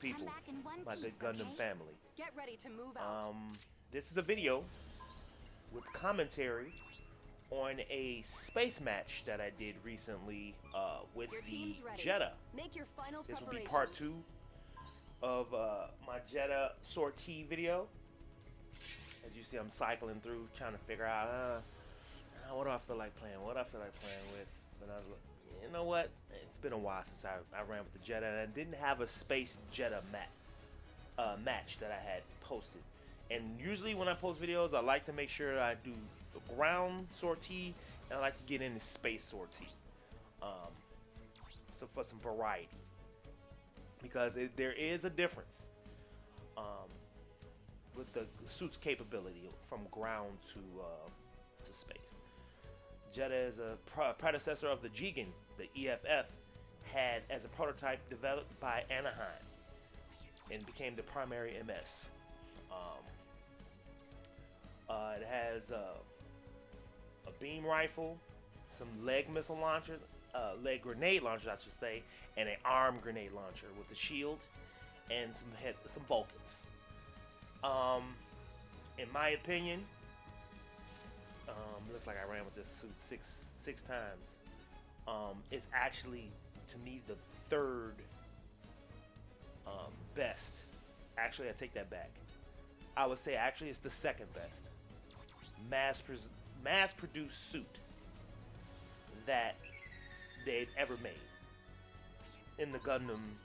people, back in one my good piece, Gundam okay? family. Get ready to move out. This is a video with commentary on a space match that I did recently with Your the team's ready. Jeda. Make your final This will be preparations. part 2 of my Jeda sortie video. As you see, I'm cycling through trying to figure out what do I feel like playing? What do I feel like playing with? But I was like, you know what? It's been a while since I ran with the Jeda, and I didn't have a space Jeda match that I had posted. And usually when I post videos, I like to make sure I do the ground sortie, and I like to get into space sortie, so for some variety, because there is a difference with the suit's capability from ground to space. Jeda is a predecessor of the Jigen, the EFF had as a prototype developed by Anaheim and became the primary MS. It has a beam rifle, some leg missile launchers, leg grenade launchers, I should say, and an arm grenade launcher with a shield and some Vulcans. In my opinion, looks like I ran with this suit six times. It's actually, to me, the third best. Actually, I take that back. I would say actually it's the second best mass-produced suit that they've ever made in the Gundam.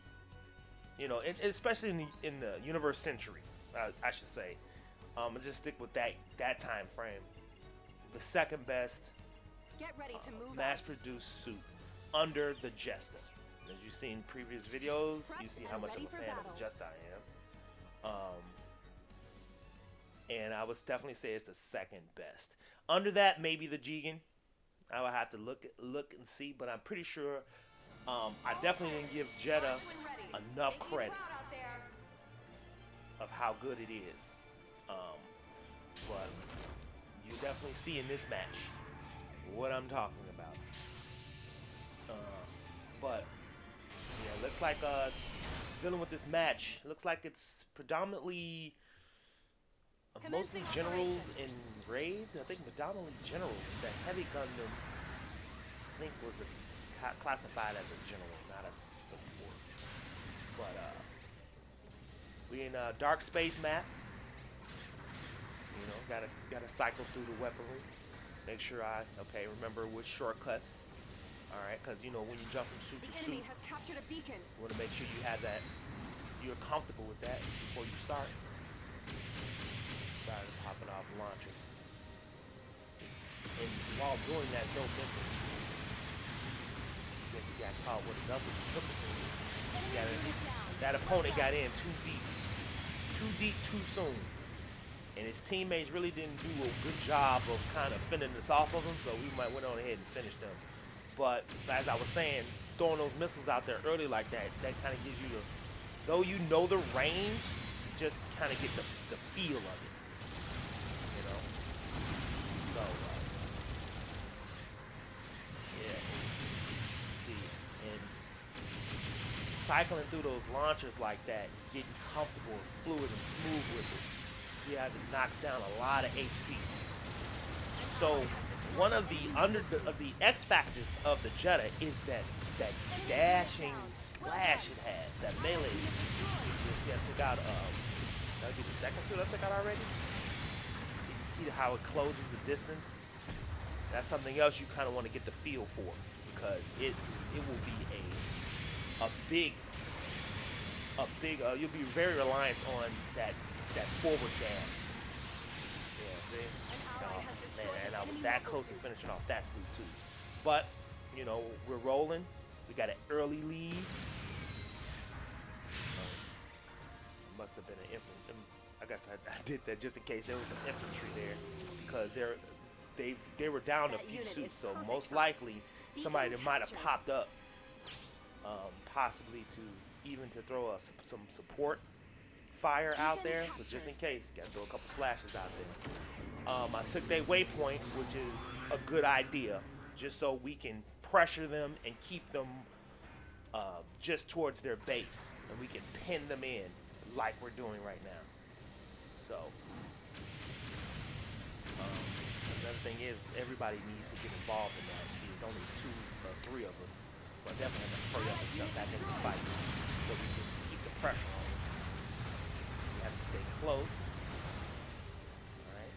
You know, especially in the Universe Century, I should say. I'll just stick with that time frame. The second best Get ready to move out. mass-produced suit under the Jesta. As you've seen in previous videos, you see how much of a fan of the Jesta I am. And I would definitely say it's the second best. Under that, maybe the Jigen. I would have to look and see, but I'm pretty sure. I definitely didn't give Jeda enough credit of how good it is. But you definitely see in this match what I'm talking about. But yeah, looks like dealing with this match, looks like it's predominantly mostly generals in raids. I think predominantly generals. The heavy Gundam, I think, was classified as a general, not a support. But we in a dark space map. You know, gotta cycle through the weaponry. Make sure remember which shortcuts. All right, because you know when you jump from suit to suit, has captured a beacon. you want to make sure you have that. You're comfortable with that before you start. Started popping off launchers, and while doing that, no missing. Guess he got caught with another triple team. That opponent got in too deep, too soon. And his teammates really didn't do a good job of kind of fending this off of him, so we might went on ahead and finished them. But as I was saying, throwing those missiles out there early like that kind of gives you though you know the range, just kind of get the feel of it, you know. So yeah, see, and cycling through those launchers like that, getting comfortable and fluid and smooth with it. See as it knocks down a lot of HP. So one of the X factors of the Jeda is that dashing slash it has, that melee. You see, I took out that'll be the second suit I took out already. You can see how it closes the distance. That's something else you kind of want to get the feel for, because it will be a big you'll be very reliant on that forward dash. Yeah, see? Man, and I was that close to finishing off that suit too. But, you know, we're rolling. We got an early lead. Must have been an infantry. I guess I did that just in case there was some infantry there, because they were down a few suits, so most likely somebody that might have popped up, possibly to throw some support fire out there, but just in case, gotta throw a couple slashes out there. I took their waypoint, which is a good idea, just so we can pressure them and keep them just towards their base, and we can pin them in like we're doing right now. So another thing is everybody needs to get involved in that. See, there's only 2 or 3 of us, so I definitely have to hurry up and jump back into the fight so we can keep the pressure on. We have to stay close. All right,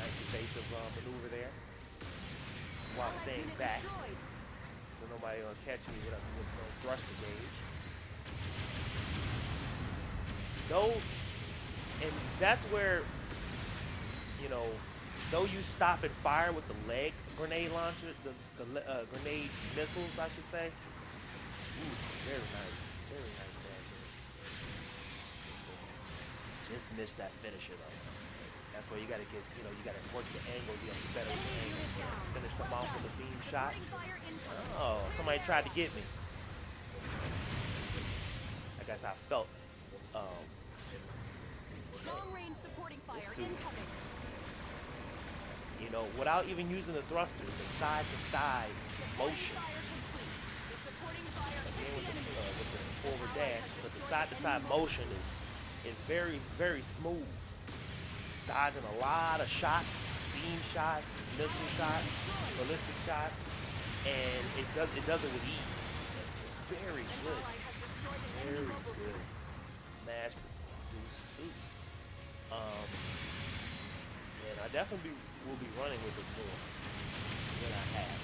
nice evasive maneuver there while staying back. So nobody gonna catch me with no thruster gauge. Though, and that's where, you know, though you stop and fire with the leg grenade launcher, the grenade missiles, I should say. Ooh, very nice action. Just missed that finisher though. That's where you gotta get, you know, you gotta work the angle. You have to be better with the angle. Finish them off with a beam shot. Oh, somebody tried to get me. I guess I felt Long-range supporting fire incoming. You know, without even using the thrusters, the side-to-side motion. Again with the forward dash, but the side-to-side motion is very, very smooth. Dodging a lot of shots, beam shots, missile shots, ballistic shots, and it does it with ease. It's very good. Very good. Mass-produced suit. And I definitely will be running with it more than I have.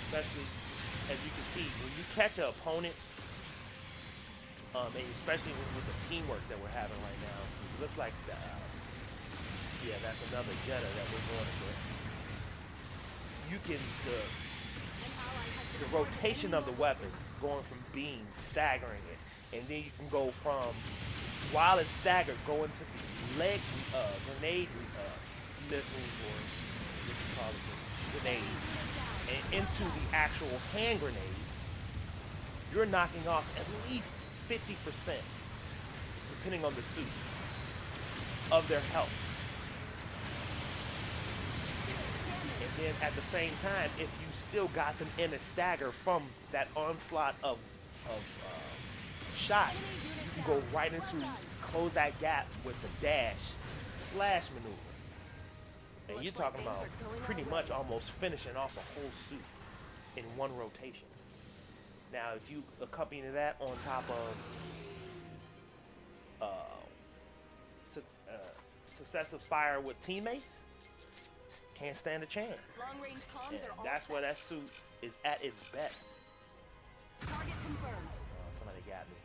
Especially, as you can see, when you catch an opponent, and especially with the teamwork that we're having right now, it looks like, yeah, that's another Jeda that we're going against. You can, the rotation of the weapons, going from beams, staggering it, and then you can go from, while it's staggered, go into the leg grenade missiles, or what you call it, grenades, and into the actual hand grenades. You're knocking off at least 50%, depending on the suit, of their health. And then at the same time, if you still got them in a stagger from that onslaught of shots, you can go right into, close that gap with the dash slash maneuver. And you're talking about pretty much almost finishing off the whole suit in one rotation. Now, if you accompany that on top of successive fire with teammates, can't stand a chance. Long-range comms And are all that's set. where that suit is at its best. Target confirmed. Somebody got me.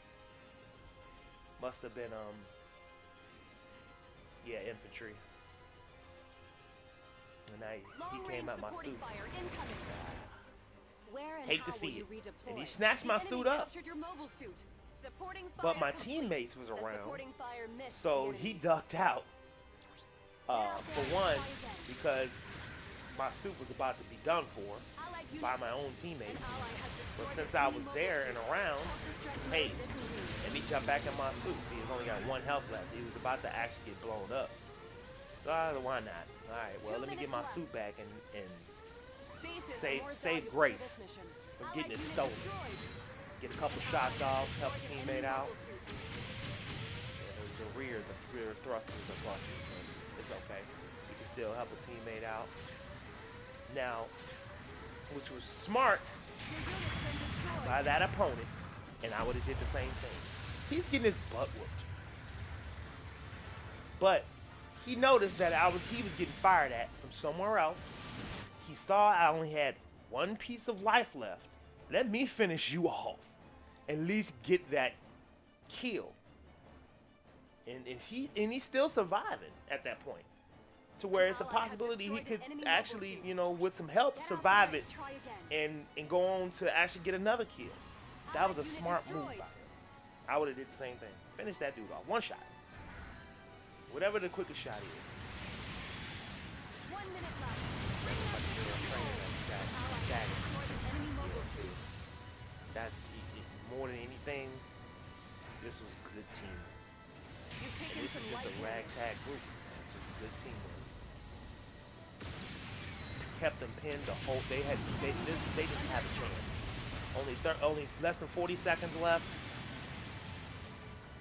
Must have been yeah, infantry. And now he came out my suit. Fire incoming. Where and Hate how to see will you it. redeploy? And he snatched my The enemy suit up. captured your mobile suit. Supporting But fire my complete. teammates was The around. supporting fire missed So the he enemy. ducked out. For one, because my suit was about to be done for Allied unit. by my own An teammates. ally has But destroyed since an I enemy was mobile there suit. and around, Self-destruct hey, mode disengaged. let me jump back in my suit. See, he's only got 1 health left. He was about to actually get blown up. So why not? All right, well, 2 let me get minutes my left. suit back and Bases save- are more save valuable grace for this mission. from Allied getting it unit stolen. destroyed. get a couple An shots ally has off, help a destroyed an teammate enemy out. mobile suit. The rear thrusters are busted, but it's okay. You can still help a teammate out. Now, which was smart Your unit's been destroyed. by that opponent, and I would have did the same thing. He's getting his butt whooped. But he noticed that he was getting fired at from somewhere else. He saw I only had 1 piece of life left. Let me finish you off. At least get that kill. And he's still surviving at that point. To where it's a possibility he could actually, you know, with some help, survive it and go on to actually get another kill. That was a smart move by him. I would have did the same thing. Finish that dude off. 1 shot. Whatever the quickest shot is. 1 minute left. It's like you're training that you got staggered. Destroyed an enemy mobile suit. That's more than anything. This was good team. You've And taken this some is just light a damage. ragtag group. Just good teamwork. kept them pinned the whole. They didn't have a chance. Only less than 40 seconds left.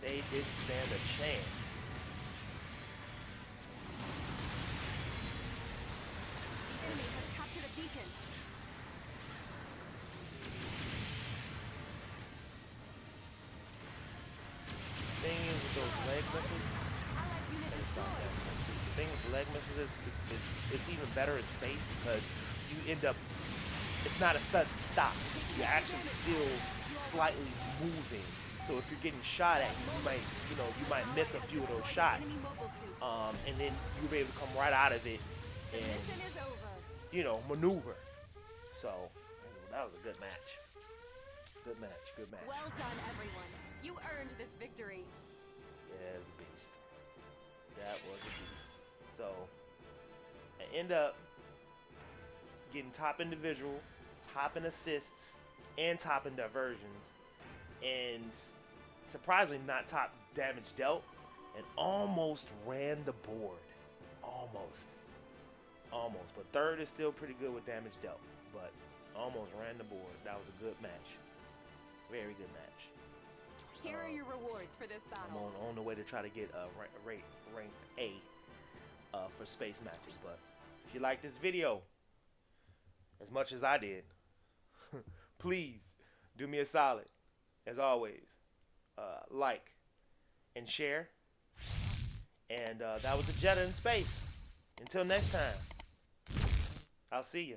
They didn't stand a chance. The enemy has captured a beacon. Thing is with those leg missiles. Allied unit Let's stop destroyed. that. Let's see. The thing with leg missiles is it's even better in space because you end up. It's not a sudden stop. You're actually still slightly moving. So if you're getting shot at, you might miss a few of those shots. Enemy mobile suit. And then you'll be able to come right out of it The and mission is over. maneuver. So that was a good match. Good match. Good match. Well done, everyone. You earned this victory. Yeah, it was a beast. That was a beast. So I end up getting top individual, top in assists, and top in diversions, and surprisingly not top damage dealt, and almost ran the board. Almost. But third is still pretty good with damage dealt, but almost ran the board. That was a good match. Very good match. Here are your rewards for this I'm battle. on the way to try to get ranked A for space matches. But if you like this video as much as I did, please do me a solid. As always, like and share. And that was the Jeda in space. Until next time, I'll see you.